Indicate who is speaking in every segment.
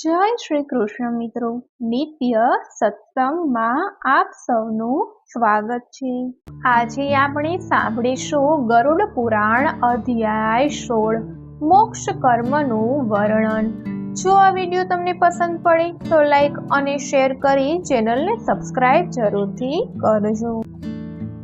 Speaker 1: જય શ્રી કૃષ્ણ મિત્રો, નિત્ય સત્સંગમાં આપ સૌનું સ્વાગત છે। આજે આપણે સાંભળીશું ગરુડ પુરાણ અધ્યાય 16 મોક્ષ કર્મનું વર્ણન। જો આ વિડીયો તમને પસંદ પડે તો લાઈક અને શેર કરી ચેનલને સબસ્ક્રાઇબ જરૂરથી કરજો।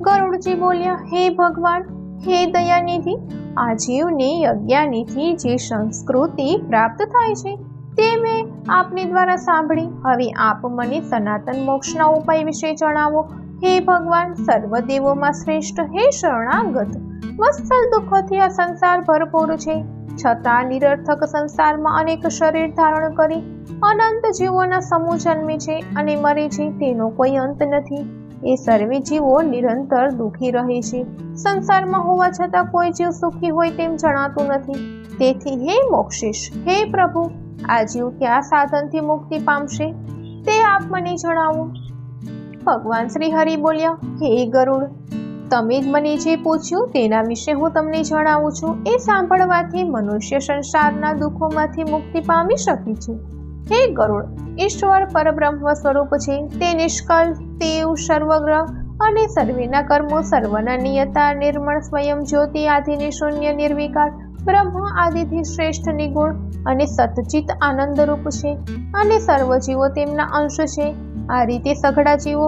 Speaker 1: ગરુડજી બોલ્યા, હે ભગવાન, હે દયાનિધિ, આ જીવને યજ્ઞાનિથી જે સંસ્કૃતિ પ્રાપ્ત થાય છે તે મેં આપની દ્વારા સાંભળી। હવે આપ મને સનાતન મોક્ષના ઉપાય વિશે જણાવો। હે ભગવાન, સર્વ દેવોમાં શ્રેષ્ઠ, હે શરણાગત, વત્સલ દુઃખોથી આ સંસાર ભરપૂર છે, છતાં નિરર્થક સંસારમાં અનેક શરીર ધારણ કરી અનંત જીવોના સમૂહ જન્મે છે અને મરે છે, તેનો કોઈ અંત નથી। એ સર્વે જીવો નિરંતર દુઃખી રહે છે। સંસારમાં હોવા છતાં કોઈ જીવ સુખી હોય તેમ જણાતું નથી। તેથી હે મોક્ષેશ, હે પ્રભુ, આ જીવ કયા સાધનથી મુક્તિ પામશે તે આપ મને જણાવો। ભગવાન શ્રી હરિ બોલ્યા, હે ગરુડ, તમે જ મને જે પૂછ્યું તેના વિશે હું તમને જણાવું છું। એ સાંભળવાથી મનુષ્ય સંસારના દુઃખોમાંથી મુક્તિ પામી શકે છે। હે ગરુડ, ઈશ્વર પરબ્રહ્મ સ્વરૂપ છે। તે નિષ્કલ, તેવ, સર્વગ્રહ અને સર્વેના કર્મો, સર્વના નિયતા, નિર્મળ, સ્વયં જ્યોતિ, આદિની શૂન્ય, નિર્વિકાર, બ્રહ્મ આદિથી શ્રેષ્ઠ, નિગુણ અને સતચિત આનંદરૂપ છે અને સર્વ જીવો તેમના અંશ છે। આ રીતે સઘળા જીવો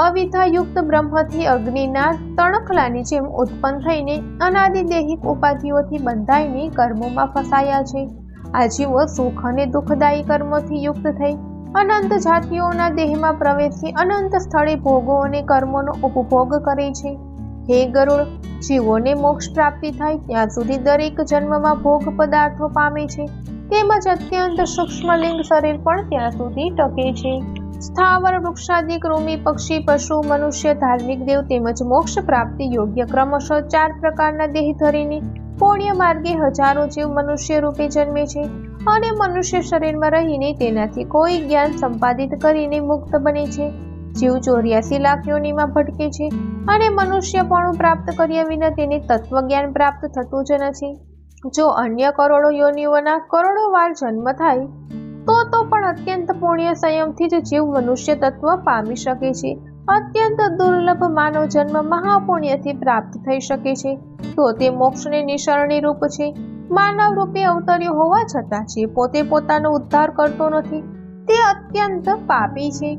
Speaker 1: અવિદ્યાયુક્ત બ્રહ્મથી અગ્નિના તણખલાની જેમ ઉત્પન્ન થઈને અનાદિ દૈહિક ઉપાધિઓથી બંધાઈને કર્મોમાં ફસાયા છે। આ જીવો સુખ અને દુઃખદાયી કર્મોથી યુક્ત થઈ અનંત જાતિઓના દેહમાં પ્રવેશી અનંત સ્થળે ભોગો અને કર્મોનો ઉપભોગ કરે છે। હે ગરુડ, જીવોને મોક્ષ પ્રાપ્તિ થાય ત્યાં સુધી દરેક જન્મમાં ભોગ પદાર્થો પામે છે, તેમજ અત્યંત સૂક્ષ્મ લિંગ શરીર પણ ત્યાં સુધી ટકે છે। સ્થાવર, વૃક્ષાદિ, કૃમિ, પક્ષી, પશુ, મનુષ્ય, ધાર્મિક દેવ તેમજ મોક્ષ પ્રાપ્તિ યોગ્ય ક્રમશઃ 4 પ્રકારના દેહ ધરીને પુણ્ય માર્ગે હજારો જીવ મનુષ્ય રૂપે જન્મે છે અને મનુષ્ય શરીરમાં રહીને તેનાથી કોઈ જ્ઞાન સંપાદિત કરીને મુક્ત બને છે। જીવ 84 લાખ યોનિમાં ભટકે છે અને મનુષ્યપણું પ્રાપ્ત કર્યા વિના તેને તત્વજ્ઞાન પ્રાપ્ત થતું જ નથી। જો અન્ય કરોડો યોનિઓના કરોડો વાર જન્મ થાય તો પણ અત્યંત પુણ્ય સંયમથી જ જીવ મનુષ્ય તત્વ પામી શકે છે। અત્યંત દુર્લભ માનવ જન્મ મહાપુણ્યથી પ્રાપ્ત થઈ શકે છે તો તે મોક્ષને નિસરણી રૂપ છે। માનવ રૂપે અવતર્યો હોવા છતાં જે પોતે પોતાનો ઉદ્ધાર કરતો નથી તે અત્યંત પાપી છે।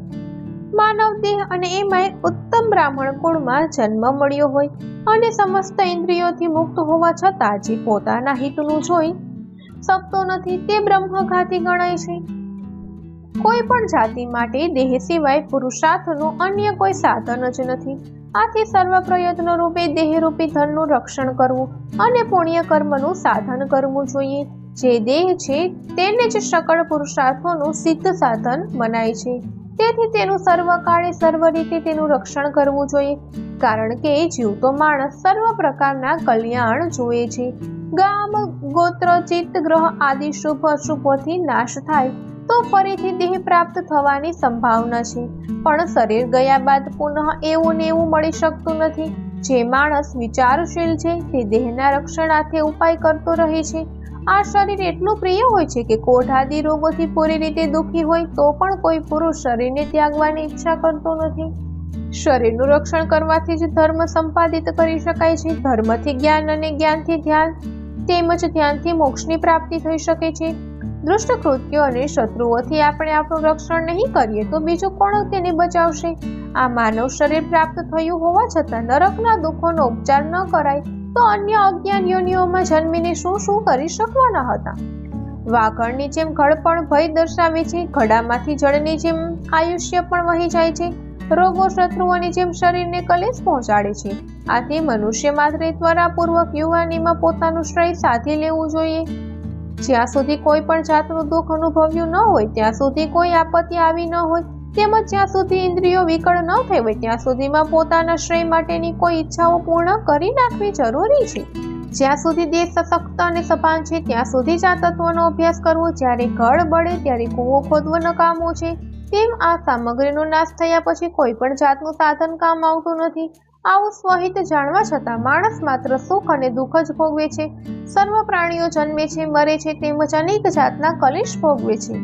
Speaker 1: માનવ દેહ અને એમાંય ઉત્તમ બ્રાહ્મણ કુળમાં જન્મ મળ્યો હોય અને સમસ્ત ઇન્દ્રિયોથી મુક્ત હોવા છતાં જે પોતાના હિતનું જોઈ શકતો નથી તે બ્રહ્મઘાતી ગણાય છે। કોઈ પણ જાતિ માટે દેહ સિવાય પુરુષાર્થનું અન્ય કોઈ સાધન જ નથી। આથી સર્વ પ્રયત્નો રૂપે દેહરૂપી ધનનું રક્ષણ કરવું અને પુણ્ય કર્મનું સાધન કરવું જોઈએ। જે દેહ છે તેને જ સકળ પુરુષાર્થોનું સિદ્ધ સાધન મનાય છે, તેથી તેનું સર્વકાળે સર્વ રીતે તેનું રક્ષણ કરવું જોઈએ। કારણ કે જીવતો માણસ સર્વ પ્રકારના કલ્યાણ જોઈએ છે। ગામ, ગોત્ર, ચિત્ત, ગ્રહ આદિ શુભ અશુભોથી નાશ થાય તો ફરીથી દેહ પ્રાપ્ત થવાની સંભાવના છે, પણ શરીર ગયા બાદ પુનઃ એવું ને એવું મળી શકતું નથી। જે માણસ વિચારશીલ છે તે દેહના રક્ષણાર્થે ઉપાય કરતો રહે છે। આ શરીર એટલું પ્રિય હોય છે કે કોઢ આદિ રોગોથી પૂરી રીતે દુઃખી હોય તો પણ કોઈ પુરુષ શરીરને ત્યાગવાની ઈચ્છા કરતો નથી। શરીરનું રક્ષણ કરવાથી જ ધર્મ સંપાદિત કરી શકાય છે। ધર્મથી જ્ઞાન અને જ્ઞાનથી ધ્યાન તેમજ ધ્યાનથી મોક્ષની પ્રાપ્તિ થઈ શકે છે। દુષ્ટ કૃત્યો અને શત્રુઓથી આપણે આપણું રક્ષણ નહીં કરીએ તો બીજું કોણ તેને બચાવશે? આ માનવ શરીર પ્રાપ્ત થયું હોવા છતાં નરકના દુઃખોનો ઉપચાર ન કરાય તો અન્ય અજ્ઞાન યોનિઓમાં જન્મીને શું કરી શકવાના હતા? વાઘણની જેમ ઘડપણ ભય દર્શાવે છે, ઘડામાંથી જળની જેમ આયુષ્ય પણ વહી જાય છે, રોગો શત્રુઓની જેમ શરીરને કલેશ પહોંચાડે છે। આથી મનુષ્ય માત્રે ત્વરાપૂર્વક યુવાનીમાં પોતાનું શ્રેય સાધી લેવું જોઈએ। જ્યાં સુધી કોઈ પણ જાતનું દુઃખ અનુભવ્યું ન હોય ત્યાં સુધી કોઈ આપત્તિ આવી ન હોય તેમજ જ્યાં સુધી ઇન્દ્રિયો વિકળ ન થઈ હોય ત્યાં સુધીમાં પોતાના શ્રેય માટેની કોઈ ઈચ્છાઓ પૂર્ણ કરી નાખવી જરૂરી છે। જ્યાં સુધી દેહ સશક્ત અને સભાન છે ત્યાં સુધી જ આ તત્વનો અભ્યાસ કરવો। જ્યારે ઘડ બળે ત્યારે કૂવો ખોદવો નકામો છે, તેમ આ સામગ્રીનો નાશ થયા પછી કોઈ પણ જાતનું સાધન કામ આવતું નથી। આવું સ્વહિત જાણવા છતાં માણસ માત્ર સુખ અને દુઃખ જ ભોગવે છે। સર્વ પ્રાણીઓ જન્મે છે, મરે છે તેમજ અનેક જાતના કલેશ ભોગવે છે।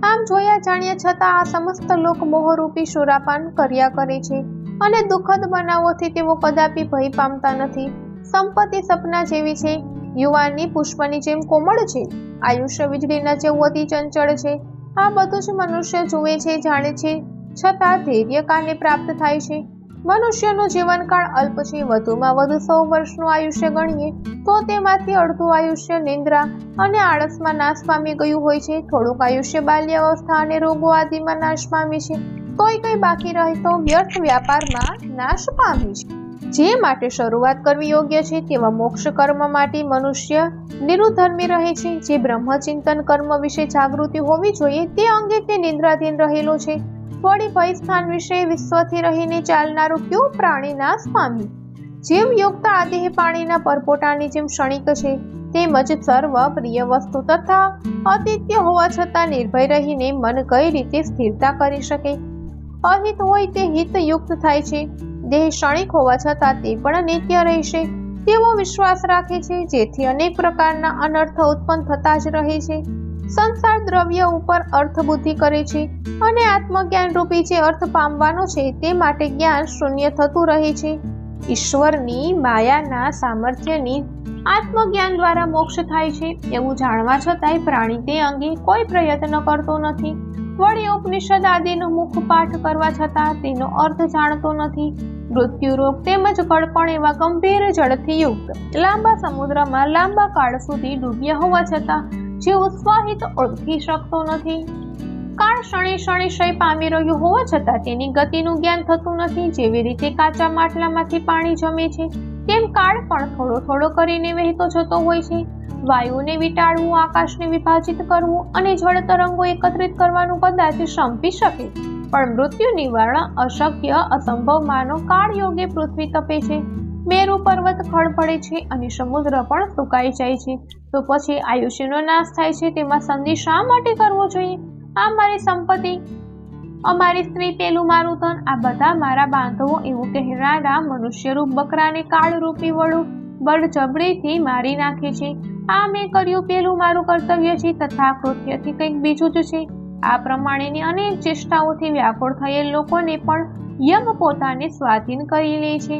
Speaker 1: આમ જોયા જાણ્યા છતાં આ સમસ્ત લોક મોહરૂપી શૂરાપાન કર્યા કરે છે અને દુઃખદ બનાવોથી તેઓ કદાપી ભય પામતા નથી. સંપત્તિ સપના જેવી છે, યુવાનની પુષ્પની જેમ કોમળ છે, આયુષ્ય વીજળીના જેવું અતિ ચંચળ છે. આ બધું જ મનુષ્ય જુએ છે, જાણે છે, છતાં ધૈર્ય કાને પ્રાપ્ત થાય છે. મનુષ્યનું જીવનકાળ અલ્પ છે. વધુમાં વધુ 100 વર્ષનું આયુષ્ય ગણીએ તો તેમાંથી અડધું આયુષ્ય નિંદ્રા અને આળસમાં નાશ પામી ગયું હોય છે. થોડુંક આયુષ્ય બાલ્યાવસ્થા અને રોગો આદિમાં નાશ પામે છે, તોય કંઈ બાકી રહેતો વ્યર્થ વ્યાપારમાં નાશ પામે છે. જે માટે શરૂઆત કરવી યોગ્ય છે તેવા મોક્ષ કર્મ માટે મનુષ્ય નિરુધર્મી રહે છે. જે બ્રહ્મચિંતન કર્મ વિશે જાગૃતિ હોવી જોઈએ તે અંગે તે નિંદ્રાધીન રહેલો છે. વળી ભય સ્થાન વિશે વિશ્વથી રહીને ચાલનારું કયું પ્રાણી નાશ પામ્યું? જીવ યુક્ત આદેહ પાણીના પરપોટાની જેમ ક્ષણિક છે, તેમજ સર્વ પ્રિય વસ્તુ તથા અતિથ્ય હોવા છતાં નિર્ભય રહીને મન કઈ રીતે સ્થિરતા કરી શકે? અહિત હોય તે હિતયુક્ત થાય છે. દેહ ક્ષણિક હોવા છતાં તે પણ નિત્ય રહેશે તેવો વિશ્વાસ રાખે છે, જેથી અનેક પ્રકારના અનર્થ ઉત્પન્ન થતા જ રહે છે. સંસાર દ્રવ્ય ઉપર અર્થ બુદ્ધિ કરે છે અને આત્મજ્ઞાન રૂપી જે અર્થ પામવાનો છે તે માટે જ્ઞાન શૂન્ય થતું રહે છે. ઈશ્વરની માયાના સામર્થ્યની આત્મજ્ઞાન દ્વારા મોક્ષ થાય છે એવું જાણવા છતાંય પ્રાણી તે અંગે કોઈ પ્રયત્ન કરતો નથી. વળી ઉપનિષદ આદિનો મુખ પાઠ કરવા છતાં તેનો અર્થ જાણતો નથી. મૃત્યુરોગ તેમજ કળપણ એવા ગંભીર જળથી યુક્ત લાંબા સમુદ્રમાં લાંબા કાળ સુધી ડૂબ્યા હોવા છતાં જેવો સ્વહિત ઓળખી શકતો નથી. કાળ ક્ષણે ક્ષણે ક્ષય પામી રહ્યું હોવા છતાં તેની ગતિનું જ્ઞાન થતું નથી. જેવી રીતે કાચા માટલામાંથી પાણી જમે છે તેમ કાળ પણ થોડો થોડો કરીને વહેતો જતો હોય છે. વાયુને વીંટાળવું, આકાશને વિભાજિત કરવું અને જળ તરંગો એકત્રિત કરવાનું કદાચ શંપી શકે, પણ મૃત્યુ નિવારણ અશક્ય અસંભવ માનો કાળ યોગે પૃથ્વી તપે છે, મેરુ પર્વત ખડભડે છે અને સમુદ્ર પણ સુકાઈ જાય છે. તો પછી આયુષ્યનો નાશ થાય છે તેમાં સંધિ શા માટે કરવો જોઈએ? આ મારી સંપત્તિ, અમારી સ્ત્રી, પેલું મારું ધન, આ બધા મારા બાંધવો એવું કહેનારા મનુષ્યરૂપ બકરાને કાળરૂપી વડું બળજબરીથી મારી નાખે છે. આ મેં કર્યું, પેલું મારું કર્તવ્ય છે તથા કૃત્યથી કંઈક બીજું જ છે. આ પ્રમાણેની અનેક ચેષ્ટાઓથી વ્યાકુળ થયેલ લોકોને પણ યમ પોતાને સ્વાધીન કરી લે છે.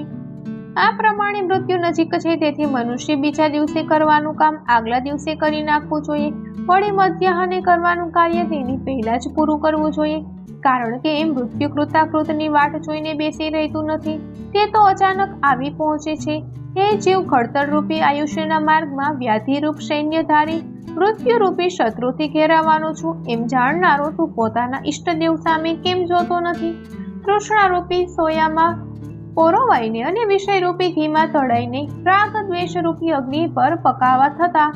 Speaker 1: આ પ્રમાણે મૃત્યુ નજીક છે, તેથી મનુષ્ય બીજા દિવસે કરવાનું કામ આગલા દિવસે કરી નાખવું જોઈએ. વળી મધ્યાહને કરવાનું કાર્ય તેની પહેલા જ પૂરું કરવું જોઈએ, કારણ કે મૃત્યુ કૃતાકૃતની વાટ જોઈને બેસી રહેતું નથી, તે તો અચાનક આવી પહોંચે છે. હે જીવ, ખડતરરૂપી આયુષ્યના માર્ગમાં વ્યાધિરૂપ સૈન્યધારી મૃત્યુરૂપી શત્રુથી ઘેરાવાનો છું એમ જાણનારો તું પોતાના ઈષ્ટદેવ સામે કેમ જોતો નથી? તૃષ્ણારૂપી સોયામાં પોરોવાઈને અને વિષયરૂપી ઘીમાં તળાઈને રાગ દ્વેષરૂપી અગ્નિ પર પકાવા થતા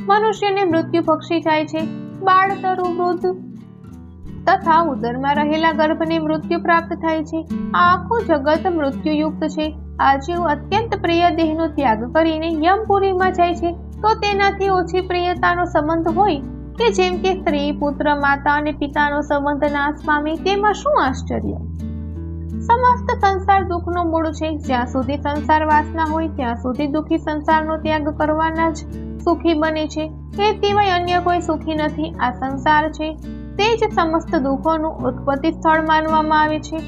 Speaker 1: મનુષ્યને મૃત્યુ પક્ષી જાય છે. બાળ, તરુ, વૃદ્ધ તથા ઉદરમાં રહેલા ગર્ભને મૃત્યુ પ્રાપ્ત થાય છે. આ આખું જગત મૃત્યુયુક્ત છે. આ જીવ અત્યંત પ્રિય દેહનો ત્યાગ કરીને યમપુરીમાં જાય છે તો તેનાથી ઓછી પ્રિયતાનો સંબંધ હોય કે જેમ કે સ્ત્રી, પુત્ર, માતા અને પિતાનો સંબંધ નાશ પામે, તેમાં શું આશ્ચર્ય? સમસ્ત સંસાર દુઃખનો મૂળ છે. જ્યાં સુધી સંસાર વાસના હોય ત્યાં સુધી દુઃખી સંસારનો ત્યાગ કરવાના જ સુખી બને છે. એ સિવાય અન્ય કોઈ સુખી નથી. આ સંસાર છે તે જ સમસ્ત દુઃખોનું ઉત્પત્તિ સ્થળ માનવામાં આવે છે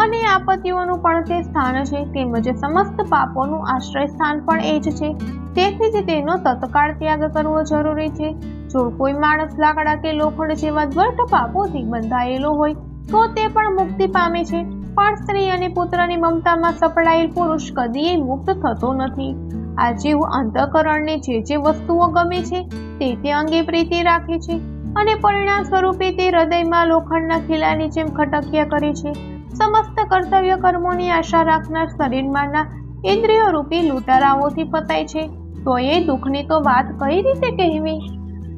Speaker 1: અને આપત્તિઓનું પણ તે સ્થાન છે, તેમજ સમસ્ત પાપોનું આશ્રય સ્થાન પણ એ જ છે. તેથી જ તેનો તત્કાળ ત્યાગ કરવો જરૂરી છે. જો કોઈ માણસ લાકડા કે લોખંડ જેવા દ્વર્થ પાપોથી બંધાયેલો હોય તો તે પણ મુક્તિ પામે છે, પણ સ્ત્રી અને પુત્રની મમતામાં સપડાયેલ પુરુષ કદીય મુક્ત થતો નથી. આ જીવ અંતઃકરણને જે વસ્તુઓ ગમે છે તે અંગે પ્રીતિ રાખે છે અને પરિણામ સ્વરૂપે તે હૃદયમાં લોખંડના ખીલાની જેમ ખટક્યા કરે છે. સમસ્ત કર્તવ્ય કર્મોની આશા રાખનાર શરીરમાંના ઇન્દ્રિયો રૂપી લૂંટારાઓથી પતાય છે, તો એ દુઃખની તો વાત કઈ રીતે કહેવી?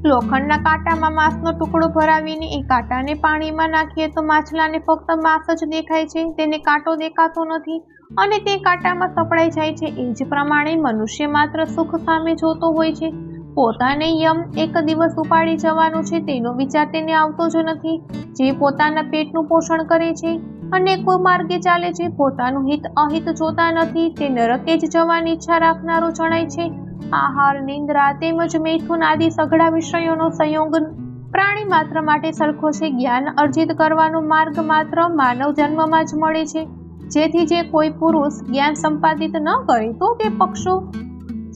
Speaker 1: લોખંડના કાંટામાં માંસનો ટુકડો ભરાવીને એ કાંટાને પાણીમાં નાખીએ તો માછલાને ફક્ત માંસ જ દેખાય છે, તેને કાંટો દેખાતો નથી અને તે કાંટામાં સપડાઈ જાય છે. એ જ પ્રમાણે મનુષ્ય માત્ર સુખ સામે જોતો હોય છે. પોતાને યમ એક દિવસ ઉપાડી જવાનું છે તેનો વિચાર તેને આવતો જ નથી. જે પોતાના પેટનું પોષણ કરે છે અને કુમાર્ગે ચાલે છે, પોતાનું હિત અહિત જોતા નથી, તે નરકે જ જવાની ઈચ્છા રાખનારો જણાય છે. આહાર, નિંદ્રા તેમજ મૈથુન આદિ સઘળા વિષયોનો સંયોગ પ્રાણી માત્ર માટે સરખો છે. જ્ઞાન અર્જિત કરવાનો માર્ગ માત્ર માનવ જન્મમાં જ મળે છે. જેથી જે કોઈ પુરુષ જ્ઞાન સંપાદિત ન કરે તો તે પક્ષો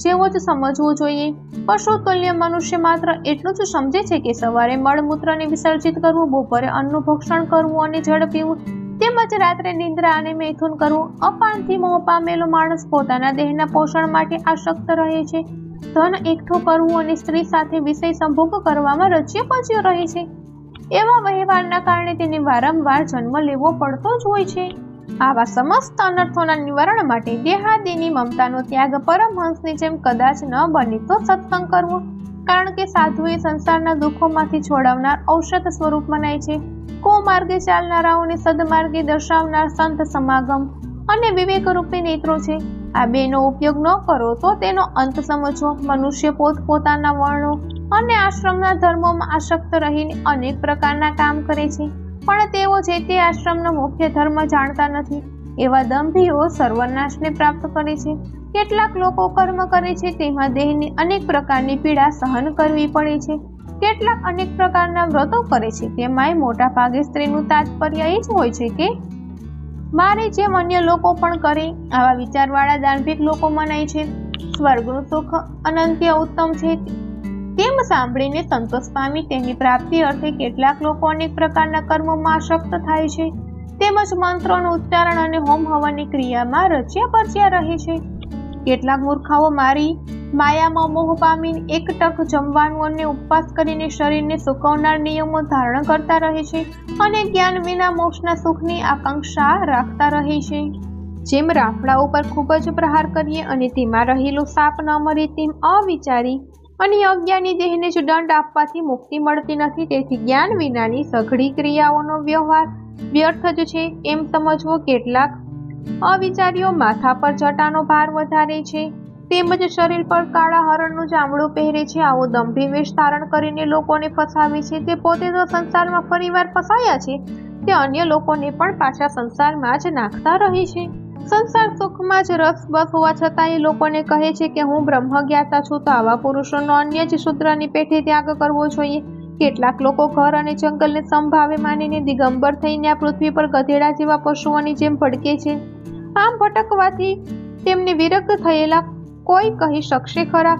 Speaker 1: જેવો જ સમજવું જોઈએ. પશુ તુલ્ય મનુષ્ય માત્ર એટલું જ સમજે છે કે સવારે મળમૂત્રને વિસર્જિત કરવું, બપોરે અન્નનું ભક્ષણ કરવું અને જળ પીવું, તેમજ રાત્રે નિંદ્રા અને મૈથુન કરવું. અપાનથી મોહ પામેલો માણસ પોતાના દેહના પોષણ માટે આસક્ત રહે છે. ધન એકઠું કરવું અને સ્ત્રી સાથે વિષય સંભોગ કરવામાં રચ્યો પચ્યો રહે છે. એવા વહેવારના કારણે તેને વારંવાર જન્મ લેવો પડતો જ હોય છે. આવા સમસ્ત અનર્થોના નિવારણ માટે દેહાદિની મમતાનો ત્યાગ પરમહંસની જેમ કદાચ ન બને તો સત્સંગ કરવો. કારણ કે સાધુ એ સંસારના દુઃખોમાંથી છોડાવનાર ઔષધ સ્વરૂપ મનાય છે. કુમાર્ગે ચાલનારાઓને સદમાર્ગે દર્શાવનાર સંત સમાગમ અને વિવેકરૂપી નેત્રો છે. આ બેનો ઉપયોગ ન કરો તો તેનો અંત સમજો. મનુષ્ય પોતપોતાના વર્ણો અને આશ્રમના ધર્મોમાં આસક્ત રહીને અનેક પ્રકારના કામ કરે છે, પણ તેઓ જે તે આશ્રમનો મુખ્ય ધર્મ જાણતા નથી. એવા દંભીઓ સર્વનાશને પ્રાપ્ત કરે છે. કેટલાક લોકો કર્મ કરે છે તેમાં દેહની અનેક પ્રકારની પીડા સહન કરવી પડે છે. કેટલાક અનેક પ્રકારના વ્રતો કરે છે તેમાંય મોટા ભાગે સ્ત્રીનું તાત્પર્ય એ જ હોય છે કે મારે જેમ અન્ય લોકો પણ કરે. આવા વિચારવાળા દાર્ભિક લોકો મનાય છે. સ્વર્ગનું સુખ અનંત્ય ઉત્તમ છે તેમ સાંભળીને સંતોષ પામી તેની પ્રાપ્તિ અર્થે કેટલાક લોકો અનેક પ્રકારના કર્મોમાં આસક્ત થાય છે. તેમજ મંત્રોનું ઉચ્ચારણ અને હોમ હવનની ક્રિયામાં રચ્યા પરચ્યા રહે છે. કેટલાક મૂર્ખાઓ મારી માયામાં મોહ પામીને એકટક જમવાનું અને ઉપવાસ કરીને શરીરને સુકવનાર નિયમો ધારણ કરતા રહે છે અને જ્ઞાન વિના મોક્ષના સુખની આકાંક્ષા રાખતા રહે છે. જેમ રાફડા ઉપર ખૂબ જ પ્રહાર કરીએ અને તેમાં રહેલો સાપ ન મરે તેમ અવિચારી અને અજ્ઞાની દેહને જ દંડ આપવાથી મુક્તિ મળતી નથી. તેથી જ્ઞાન વિનાની સઘળી ક્રિયાઓનો વ્યવહાર વ્યર્થ જ છે એમ સમજવો. કેટલાક અવિચારીઓ માથા પર જટાનો ભાર વધારે છે તેમજ શરીર પર કાળા હરણનું ચામડું પહેરે છે. આવો દંભી વેશ ધારણ કરીને લોકોને ફસાવે છે. તે પોતે તો સંસારમાં ફરીવાર ફસાયા છે તે અન્ય લોકોને પણ પાછા સંસારમાં જ નાખતા રહે છે. સંસાર સુખમાં જ રસ બસ હોવા છતાં એ લોકોને કહે છે કે હું બ્રહ્મ જ્ઞાતા છું. તો આવા પુરુષોનો અન્ય જ શૂદ્રની પેઠે ત્યાગ કરવો જોઈએ. કેટલાક લોકો ઘર અને જંગલને સંભાવે માનીને દિગંબર થઈને આ પૃથ્વી પર ગધેડા જેવા પશુઓની જેમ ભટકે છે. આમ ભટકવાથી તેમને વિરક્ત થયેલા કોઈ કહી શકશે ખરા?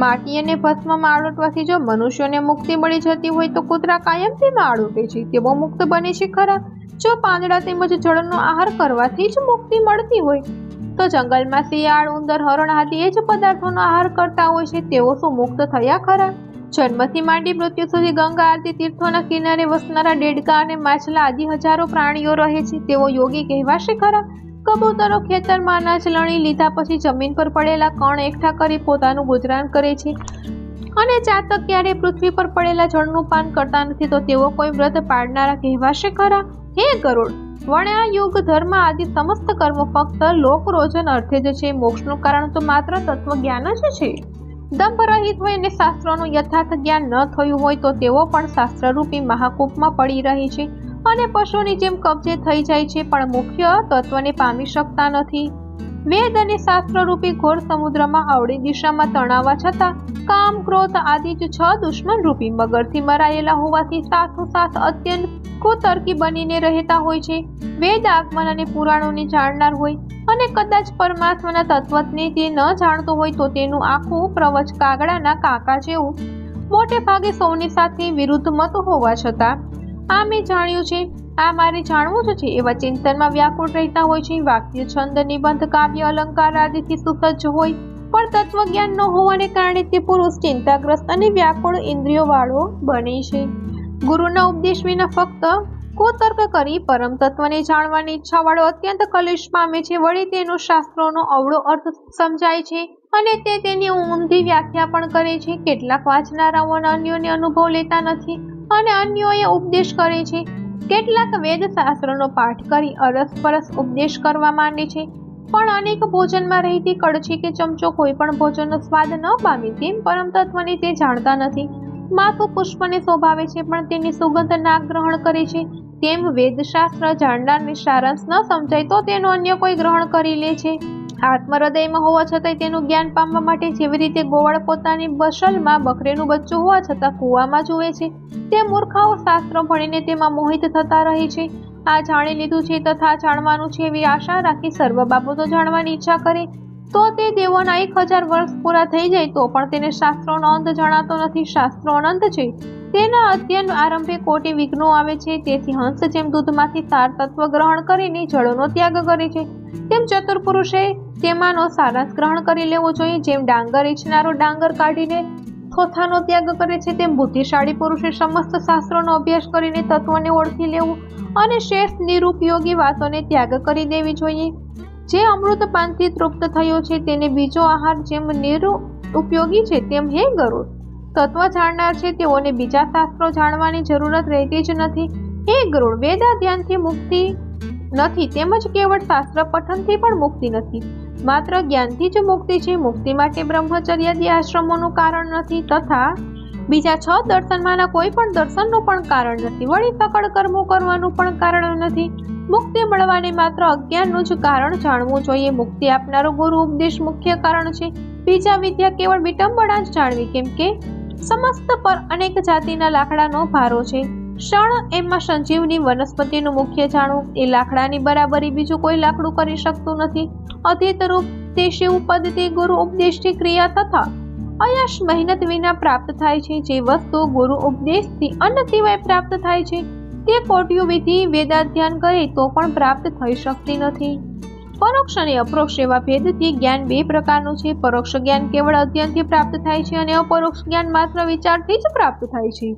Speaker 1: માટી અને ભસ્મમાં આળોટવાથી જો મનુષ્યોને મુક્તિ મળી જતી હોય તો કૂતરા કાયમથી આળોટે છે તેઓ મુક્ત બને છે ખરા? જો પાંદડા તેમજ જળનો આહાર કરવાથી જ મુક્તિ મળતી હોય તો જંગલમાં શિયાળ, ઉંદર, હરણ આદિ એ જ પદાર્થોનો આહાર કરતા હોય છે તેઓ શું મુક્ત થયા ખરા? જન્મથી માંડી મૃત્યુ સુધી ગંગા આદિ તીર્થોના કિનારે વસનારા ડેડકા અને માછલા આદિ હજારો પ્રાણીઓ રહે છે તેઓ યોગી કહેવાશે ખરા? કબૂતરો ખેતરમાં અનાજ લણી લીધા પછી જમીન પર પડેલા કણ એકઠા કરી પોતાનું ગુજરાન કરે છે અને ચાતક ક્યારે પૃથ્વી પર પડેલા જળનું પાન કરતા નથી તો તેઓ કોઈ વ્રત પાડનારા કહેવાશે ખરા? હે ગરુડ, વર્ણ્યા યુગ ધર્મ આદિ સમસ્ત કર્મો ફક્ત લોકરોજન અર્થે જ છે. મોક્ષનું કારણ તો માત્ર તત્વજ્ઞાન જ છે. દંભ રહિત હોય અને શાસ્ત્રોનું યથાર્થ જ્ઞાન ન થયું હોય તો તેઓ પણ શાસ્ત્રરૂપી મહાકૂપમાં પડી રહે છે અને પશુની જેમ કબજે થઈ જાય છે પણ મુખ્ય તત્વને પામી શકતા નથી. વેદ અને શાસ્ત્રરૂપી ઘોર સમુદ્રમાં અવળી દિશામાં તણાવવા છતાં કામ, ક્રોધ આદિ જ 6 દુશ્મન રૂપી મગરથી મરાયેલા હોવાથી સાથોસાથ અત્યંત કુતર્કી બનીને રહેતા હોય છે. વેદ, આગમન અને પુરાણોને જાણનાર હોય અને કદાચ પરમાત્માના તત્વને તે ન જાણતો હોય તો તેનું આખું પ્રવચ કાગડાના કાકા જેવું મોટે ભાગે સૌની સાથે વિરુદ્ધ મત હોવા છતાં આ મેં જાણ્યું છે, આ મારે જાણવું જ છે એવા ચિંતનમાં વ્યાકુળ રહેતા હોય છે. વાક્ય, છંદ, નિબંધ, કાવ્ય, અલંકાર આદિથી સુસજ્જ હોય પણ તત્વજ્ઞાન ન હોવાને કારણે તે પુરુષ ચિંતાગ્રસ્ત અને વ્યાકુળ ઇન્દ્રિયો વાળો બને છે. ગુરુના ઉપદેશ વિના ફક્ત કુતર્ક કરી પરમ તત્વને જાણવાની ઈચ્છા વાળો અત્યંત કલેશ પામે છે. વળી તેનો શાસ્ત્રોનો અવળો અર્થ સમજાય છે અને તે તેની ઊંધી વ્યાખ્યા પણ કરે છે. કેટલાક વાંચનારાઓ અન્યોને અનુભવ લેતા નથી અને અન્યોએ ઉપદેશ કરે છે. કેટલાક વેદ શાસ્ત્રનો પાઠ કરી અરસપરસ ઉપદેશ કરવા માંડે છે પણ અનેક ભોજનમાં રહેતી કડછી કે ચમચો કોઈ પણ ભોજનનો સ્વાદ ન પામે તેમ પરમ તત્વને તે જાણતા નથી. માથું પુષ્પને શોભાવે છે પણ તેની સુગંધ નાક ગ્રહણ કરે છે. તેમ વેદશાસ્ત્ર જાણનારને સારાંશ ન સમજાય તો તેનો અન્ય કોઈ ગ્રહણ કરી લે છે. આત્મહૃદયમાં હોવા છતાંય તેનું જ્ઞાન પામવા માટે જેવી રીતે ગોવાળ પોતાની બસલમાં બકરીનું બચ્ચું હોવા છતાં કૂવામાં જુએ છે, તે મૂર્ખાઓ શાસ્ત્ર ભણીને તેમાં મોહિત થતા રહે છે. આ જાણી લીધું છે તથા જાણવાનું છે એવી આશા રાખી સર્વ બાબતો જાણવાની ઈચ્છા કરે તો તે દેવોના 1000 વર્ષ પૂરા થઈ જાય તો પણ તેને શાસ્ત્રોનો અંત જણાતો નથી. શાસ્ત્રો અનંત છે, તેના અધ્યયન આરંભે કોટી વિઘ્નો આવે છે. તેથી હંસ જેમ દૂધમાંથી સાર તત્વ ગ્રહણ કરીને જળનો ત્યાગ કરે છે, તેમ ચતુર પુરુષે તેમાંનો સારાંશ ગ્રહણ કરી લેવો જોઈએ. જેમ ડાંગર ઈચ્છનારો ડાંગર કાઢીને થોથાનો ત્યાગ કરે છે, તેમ બુદ્ધિશાળી પુરુષે સમસ્ત શાસ્ત્રોનો અભ્યાસ કરીને તત્વને ઓળખી લેવું અને શેષ નિરુપયોગી વાતોને ત્યાગ કરી દેવી જોઈએ. જે અમૃતપાનથી તૃપ્ત થયો છે તેને બીજો આહાર જેમ નિરુપયોગી છે તેમ હે ગરુડ, તત્વ જાણનાર છે તેઓને બીજા શાસ્ત્રો જાણવાની જરૂરત રહેતી જ નથી. હે ગરુડ, વેદાધ્યાનથી મુક્તિ નથી, તેમજ કેવળ શાસ્ત્ર પઠનથી પણ મુક્તિ નથી, માત્ર જ્ઞાનથી જ મુક્તિ છે. મુક્તિ માટે બ્રહ્મચર્યાદી આશ્રમોનું કારણ નથી તથા બીજા 6 દર્શનમાંના કોઈ પણ દર્શનનું પણ કારણ નથી. વળી સકળ કર્મો કરવાનું પણ કારણ નથી. મુક્તિ મળવાને માત્ર અજ્ઞાનનું જ કારણ જાણવું જોઈએ. મુક્તિ આપનારો ગુરુ ઉપદેશ મુખ્ય કારણ છે. બીજા વિદ્યા કેવળ વિટંબણા જ જાણવી, કેમ કે સમસ્ત પર અનેક જાતિના લાકડાનો ભારો છે. ક્ષણ એમાં સંજીવની વનસ્પતિનું મુખ્ય જાણવું એ લાકડાની બરાબરી બીજું કોઈ લાકડું કરી શકતું નથી. અધિતરૂપ તે શિવ પદ તે ગુરુ ઉપદેશથી ક્રિયા તથા અયશ મહેનત વિના પ્રાપ્ત થાય છે. જે વસ્તુ ગુરુ ઉપદેશથી અન્ન સિવાય પ્રાપ્ત થાય છે તે કોટિયું વિધિ વેદાધ્યાન કરે તો પણ પ્રાપ્ત થઈ શકતી નથી. પરોક્ષ અને અપરોક્ષ એવા ભેદથી જ્ઞાન 2 પ્રકારનું છે. પરોક્ષ જ્ઞાન કેવળ અધ્યયનથી પ્રાપ્ત થાય છે અને અપરોક્ષ જ્ઞાન માત્ર વિચારથી જ પ્રાપ્ત થાય છે.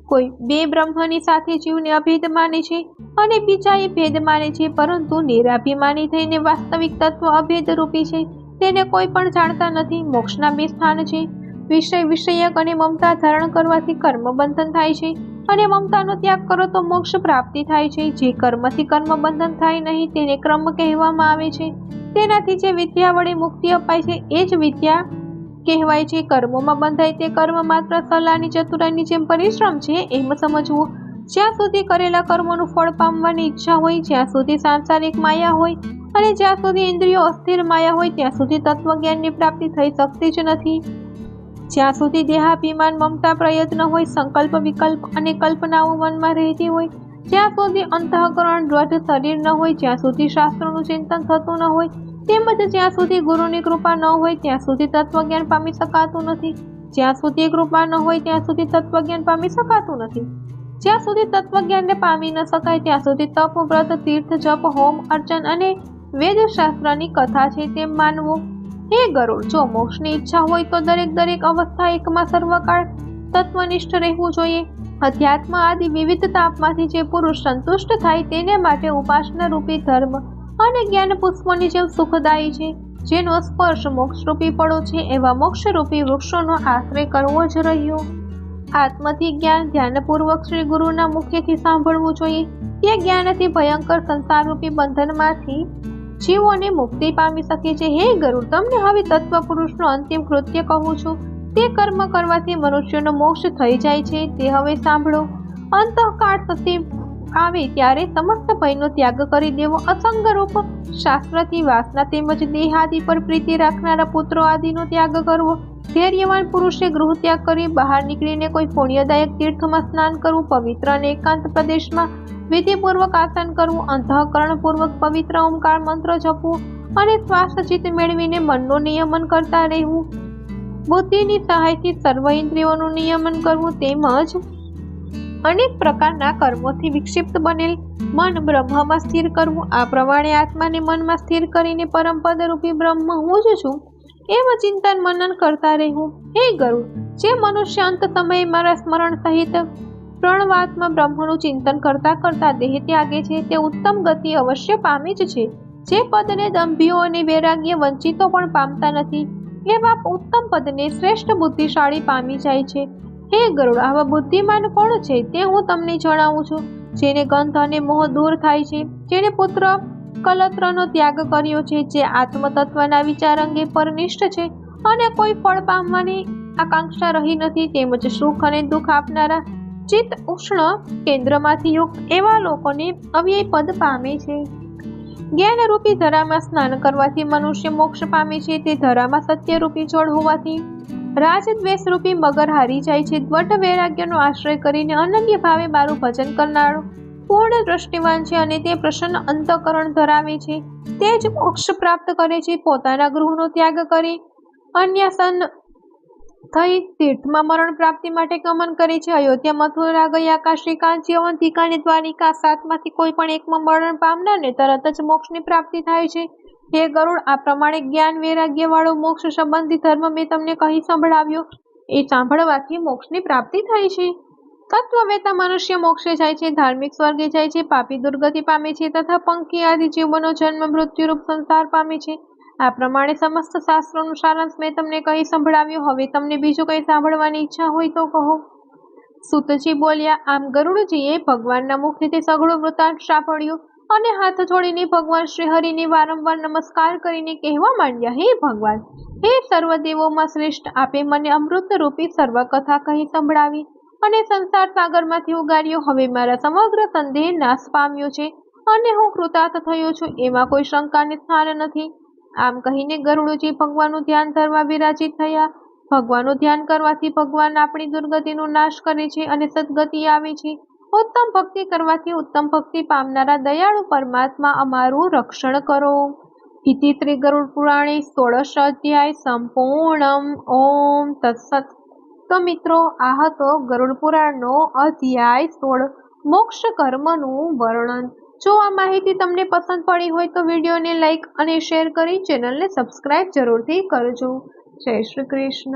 Speaker 1: કોઈ 2 બ્રહ્મની સાથે જીવને અભેદ માને છે અને બીજા એ ભેદ માને છે, પરંતુ નિરાભિમાની થઈને વાસ્તવિક તત્વ અભેદ રૂપી છે તેને કોઈ પણ જાણતા નથી. મોક્ષના 2 સ્થાન છે. વિષયક અને મમતા ધારણ કરવાથી કર્મ બંધન થાય છે અને મમતાનો ત્યાગ કરો તો મોક્ષ પ્રાપ્તિ થાય છે. જે કર્મથી કર્મ બંધન થાય નહીં તેને ક્રમ કહેવામાં આવે છે. તેનાથી જે વિદ્યા વડે મુક્તિ અપાય છે એ જ વિદ્યા કહેવાય છે. કર્મોમાં બંધાય તે કર્મ માત્ર સલાની ચતુરાઈની જેમ પરિશ્રમ છે એમ સમજવું. જ્યાં સુધી કરેલા કર્મોનું ફળ પામવાની ઈચ્છા હોય, જ્યાં સુધી સાંસારિક માયા હોય અને જ્યાં સુધી ઇન્દ્રિયો અસ્થિર માયા હોય ત્યાં સુધી તત્વજ્ઞાનની પ્રાપ્તિ થઈ શકતી જ નથી. જ્યાં સુધી દેહાભિમાન મમતા પ્રયત્ન હોય, સંકલ્પ વિકલ્પ અને કલ્પનાઓ મનમાં રહેતી હોય, જ્યાં સુધી અંતઃકરણ દ્રઢ શરીર ન હોય, જ્યાં સુધી શાસ્ત્રોનું ચિંતન થતું ન હોય, તેમજ જ્યાં સુધી ગુરુની કૃપા ન હોય ત્યાં સુધી તત્વજ્ઞાન પામી શકાતું નથી. જ્યાં સુધી કૃપા ન હોય ત્યાં સુધી તત્વજ્ઞાન પામી શકાતું નથી. જ્યાં સુધી તત્વજ્ઞાનને પામી ન શકાય ત્યાં સુધી તપ, વ્રત, તીર્થ, જપ, હોમ, અર્ચન અને વેદશાસ્ત્રની કથા છે તેમ માનવું. હે ગરુડ, જો મોક્ષની ઈચ્છા હોય તો દરેક અવસ્થા એકમાં સર્વકાળ તત્વનિષ્ઠ રહેવું જોઈએ. અધ્યાત્મ આદિ વિવિધ તાપમાંથી જે પુરુષ સંતુષ્ટ થાય તેને માટે ઉપાસના રૂપી ધર્મ અને જ્ઞાન પુષ્પોની જેમ સુખદાયી છે. જેનો સ્પર્શ મોક્ષરૂપી પડો છે એવા મોક્ષરૂપી વૃક્ષોનો આશ્રય કરવો જ રહ્યો. આત્મથી જ્ઞાન ધ્યાનપૂર્વક શ્રી ગુરુના મુખેથી સાંભળવું જોઈએ. તે જ્ઞાનથી ભયંકર સંસારરૂપી બંધનમાંથી જીવોને મુક્તિ પામી શકે છે. હે ગરુડ, તમને હવે તત્વ પુરુષનું અંતિમ કૃત્ય કહું છું. તે કર્મ કરવાથી મનુષ્યનો મોક્ષ થઈ જાય છે તે હવે સાંભળો. અંતઃકાળ સતી આવે ત્યારે સમસ્ત ભયનો ત્યાગ કરી દેવો. અસંગરૂપ શાસ્ત્રથી વાસના તેમજ દેહ આદિ પર પ્રીતિ રાખનારા પુત્રો આદિનો ત્યાગ કરવો. ધૈર્યવાન પુરુષે ગૃહ ત્યાગ કરી બહાર નીકળીને કોઈ પુણ્યદાયક તીર્થમાં સ્નાન કરવું. પવિત્ર અને એકાંત પ્રદેશમાં વિધિપૂર્વક આસન કરવું. અંતઃકરણપૂર્વક પવિત્ર ઓમકાર મંત્ર જપવું અને શ્વાસ ચિત્ત મેળવીને મનનું નિયમન કરતા રહેવું. બુદ્ધિની સહાયથી સર્વ ઇન્દ્રિયોનું નિયમન કરવું તેમજ અનેક પ્રકારના કર્મોથી વિક્ષિપ્ત બનેલ મન બ્રહ્મમાં સ્થિર કરવું. આ પ્રમાણે આત્માને મનમાં સ્થિર કરીને પરમપદ રૂપી બ્રહ્મ હું જ છું એમ ચિંતન મનન કરતા રહેવું. હે ગરુડ, જે મનુષ્ય અંત સમયે મારા સ્મરણ સહિત પ્રણવાત્મા બ્રહ્મનું ચિંતન કરતા કરતા દેહ ત્યાગે છે તે ઉત્તમ ગતિ અવશ્ય પામી જ છે. જે પદને દંભીઓ અને વૈરાગ્ય વંચિતો પણ પામતા નથી એવા ઉત્તમ પદને શ્રેષ્ઠ બુદ્ધિશાળી પામી જાય છે. હે ગરુડ, આવા બુદ્ધિમાન કોણ છે તે હું તમને જણાવું છું. જેને ગંધ અને મોહ દૂર થાય છે, જેને પુત્ર કલત્રનો ત્યાગ કર્યો છે, જે આત્મતત્વના વિચાર અંગે પરનિષ્ઠ છે અને કોઈ ફળ પામવાની આકાંક્ષા રહી નથી, તેમજ સુખ અને દુઃખ આપનારા ચિત્ત ઉષ્ણ કેન્દ્રમાંથી યુક્ત એવા લોકોને અવ્યય પદ પામે છે. જ્ઞાનરૂપી ધરામાં સ્નાન કરવાથી મનુષ્ય મોક્ષ પામે છે. તે ધરામાં સત્યરૂપી જળ હોવાથી રાજદ્વેષરૂપી મગર હારી જાય છે. દ્વટ વૈરાગ્યનો આશ્રય કરીને અનન્ય ભાવે મારું ભજન કરનારો પૂર્ણ દ્રષ્ટિવાન છે અને તે પ્રસન્ન અંતઃકરણ ધરાવે છે. તે જ મોક્ષ પ્રાપ્ત કરે છે. પોતાના ગૃહનો ત્યાગ કરી અન્યાસન થઈ તીર્થમાં મરણ પ્રાપ્તિ માટે ગમન કરે છે. અયોધ્યા, મથુરા, ગયા, કાશી, કાંચી, અવંતિકા અને દ્વારિકા સાતમાંથી કોઈ પણ એકમાં મરણ પામનારને તરત જ મોક્ષની પ્રાપ્તિ થાય છે. હે ગરુડ, આ પ્રમાણે જ્ઞાન વૈરાગ્ય વાળો મોક્ષ સંબંધી ધર્મ મેં તમને કહી સંભળાવ્યો. એ સાંભળવાથી મોક્ષની પ્રાપ્તિ થાય છે. તત્વવેતા મનુષ્ય મોક્ષે જાય છે, ધાર્મિક સ્વર્ગે જાય છે, પાપી દુર્ગતિ પામે છે તથા પંખી આદિ જીવોનો જન્મ મૃત્યુરૂપ સંસાર પામે છે. આ પ્રમાણે સમસ્ત શાસ્ત્રોનું સારાંશ મેં તમને કહી સંભળાવ્યો. હવે તમને બીજું કંઈ સાંભળવાની ઈચ્છા હોય તો કહો. સૂતજી બોલ્યા. આમ ગરુડજીએ ભગવાનના મુખથી તે સઘળું વૃત્તાંત સાંભળ્યું અને હાથ જોડીને ભગવાન શ્રી હરિને વારંવાર નમસ્કાર કરીને કહેવા માંડ્યા, હે ભગવાન, હે સર્વદેવોમાં શ્રેષ્ઠ, આપે મને અમૃતરૂપી સર્વકથા કહી સંભળાવી અને સંસાર સાગરમાંથી ઉગાર્યો. હવે મારા સમગ્ર સંદેહ નાશ પામ્યો છે અને હું કૃતાર્થ થયો છું. એમાં કોઈ શંકાને સ્થાન નથી. આમ કહીને ગરુડજી ભગવાનનું ધ્યાન ધરવા વિરાજિત થયા. ભગવાનનું ધ્યાન કરવાથી ભગવાન આપણી દુર્ગતિનો નાશ કરે છે અને સદગતિ આવે છે. ઉત્તમ ભક્તિ કરવાથી ઉત્તમ ભક્તિ પામનારા દયાળુ પરમાત્મા અમારું રક્ષણ કરો. ઇતિ શ્રી ગરુડ પુરાણે 16 અધ્યાય સંપૂર્ણમ. ઓમ તત્સત. તો મિત્રો, આ હતો ગરુડ પુરાણનો અધ્યાય 16 મોક્ષ કર્મનું વર્ણન. જો આ માહિતી તમને પસંદ પડી હોય તો વિડીયોને લાઈક અને શેર કરી ચેનલને સબસ્ક્રાઇબ જરૂરથી કરજો. જય શ્રી કૃષ્ણ.